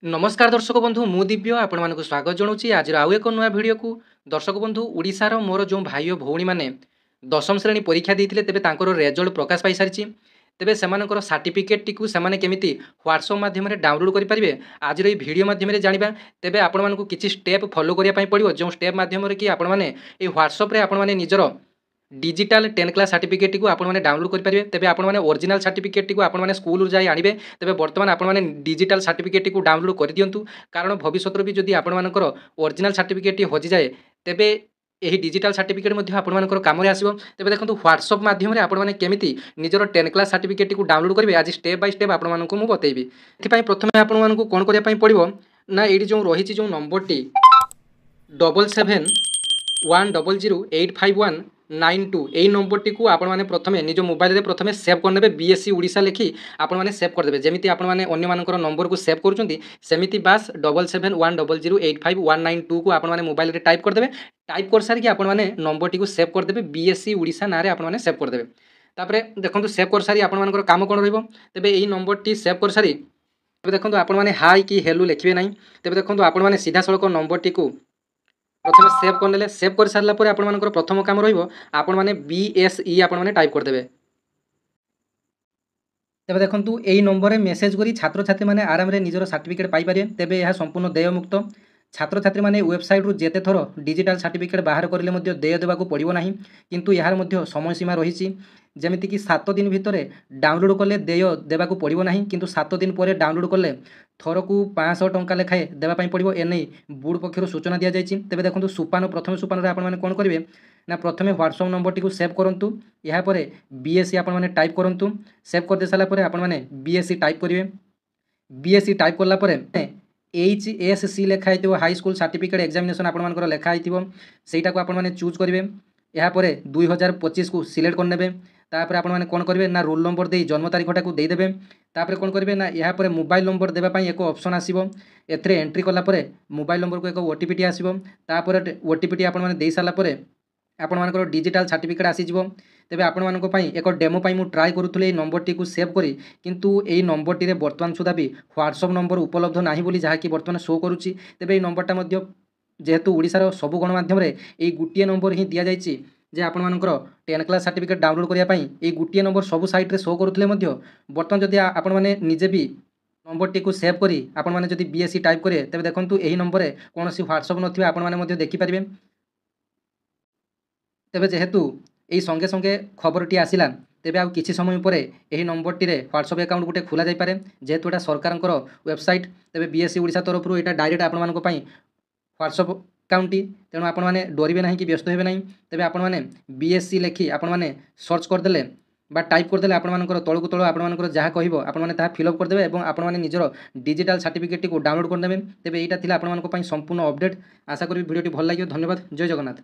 नमस्कार दर्शक बंधु मु दिव्य आपण मानक स्वागत जनाऊँगी आज आउ एक नुआ भिडियो को। दर्शक बंधु ओडिशार मोर जो भाई और भौणी मैंने दशम श्रेणी परीक्षा देते तेज रेजल्ट प्रकाश पाई सारी तेबे सेमानकर सर्टिफिकेट टी से केमिति व्हाट्सएप माध्यम डाउनलोड करेंगे आज ये वीडियो माध्यम जाना तेबे आपण मानक किसी स्टेप फॉलो करने पड़ो जो स्टेप माध्यम कि आपण मैंने व्हाट्सएप आपण निजर डिजिटल 10 क्लास सर्टिफिकेट को आपने डाउनलोड करेंगे तेज आपने ओरिजिनल सर्टिफिकेट को आपने स्कूल जाए आने तेज बर्तमान आपने डिजिटल सर्टिफिकेट को डाउनलोड कर दिंतु कारण भविष्य भी जदि आपर ओरिजिनल सर्टिफिकेट हजि जाए तेबे यही डिजिटल सर्टिफिकेट आपर कम आसो तेज देखो व्हाट्सएप माध्यम आपने केमी निजर 10 क्लास सर्टिफिकेट को डाउनलोड करेंगे आज स्टेप बाय स्टेप आपको बतेबी ये प्रथम आपको कौन करने पड़ो ना ये जो रही जो नंबर टी 7710085192 यही नंबर टी को आपने प्रथम निज मोबाइल में प्रथम सेव करने बीएससी ओडिशा लिखि आपने सेव करदे जमी आपने अन्य नंबर को सेव करमती बास 7710085192 को आपने मोबाइल में टाइप करदे टाइप कर सारिक आपने नंबर टी को सेव करदे बीएससी ओडिशा ना आपने सेव करदे तापर देखो सेव कर सारी आपर कम कौन रे यही नंबर टी सेव कर सारी देखो आपने हाई कि हेलो लिखे ना तेज देखो आपने सीधा सड़क नंबर टी को प्रथम सेव करने सेव कर सारा पर आपर प्रथम काम रही बीएसई आपने टाइप करदे तेज देखो यही नंबर मेसेज करी छात्र छात्री मैंने आराम से निजर सर्टिफिकेट पाइपर तेज यह संपूर्ण देयमुक्त छात्र छात्री मैंने वेबसाइट रु जेते थर डिजिटल सर्टिफिकेट बाहर करें देय देवाक पड़ो ना किंतु यार समय सीमा रही जमीती कि 7 दिन भितर डाउनलोड कले देय देवाक पड़ो ना किंतु 7 दिन पर डाउनलोड कले थर को 500 टंका लेखाएं देवाई पड़ो एने बोर्ड पक्षर सूचना दि जाए तेज देखो सोपान प्रथम सोपान आपने कौन करेंगे ना प्रथम व्हाट्सएप नंबर टी सेव करूँ यापर बीएससी आपने टाइप करूँ सेव करदे सारापर आपने बीएससी टाइप करेंगे बीएससी टाइप कलापर HSC लेखाई हाई स्कूल सर्टिफिकेट एग्जामिनेशन आपर लेखाई सेटा को आपने चूज करेंगे यापर 2025 को सिलेक्ट करने तापर आपने कौन करेंगे ना रोल नंबर दे जन्म तारीखटा को देदेवे तापर कौन करेंगे ना यापर मोबाइल नंबर देवाई एक ऑप्शन आसो एथरे एंट्री कलापर मोबाइल नंबर को एक ओटीपी आसो तापर ओटीपी आपने दे सारापर आपर डिजिटल सर्टिफिकेट आसीज तेज आपण एक डेमो मुझे ट्राए करूँ नंबर टी को सेव करी किंतु यही नंबर टी बर्तमान सुधा भी व्हाट्सएप नंबर उपलब्ध ना बोली जहाँकि बर्तमान शो करुच्ची तेज ये नंबरटा जेहेतु ओडिशार सबु गणमाध्यम ये गोटे नंबर ही दि जाइए जे आपर 10 क्लास सर्टिफिकेट डाउनलोड करने ये गोटे नंबर सबू साइट्रे शो करुले बर्तमान जदि आपण मैंने निजे भी नंबर टी को सेव करी आपण मैंने जदि बीएससी टाइप करेंगे तेज देखो यही नंबर कौन व्हाट्सएप ना आपने देखिपारे तेज जेहेतु यही संगे संगे खबरटी आसला तेज आ कि समय पर यही नंबर टी व्हाट्सएप अकाउंट गोटे खोल जापे जेहेतु यहाँ सरकार वेबसाइट तेज बीएससी ओडिशा तरफ यहाँ डायरेक्ट आपण व्हाट्सएप अकाउंट तेणु आपने डरवे ना कि व्यस्त हे ना तेज आपने बीएससी लिखि आपने सर्च करदे टाइप करदे आपर तलू तल आपर जहाँ कह आपने फिलअप करदे और आपने निजर डिजिटल सर्टिफिकेट को डाउनलोड करदे तेज यहाँ आपको संपूर्ण अपडेट आशा करी वीडियो भल लगे धन्यवाद जय जगन्नाथ।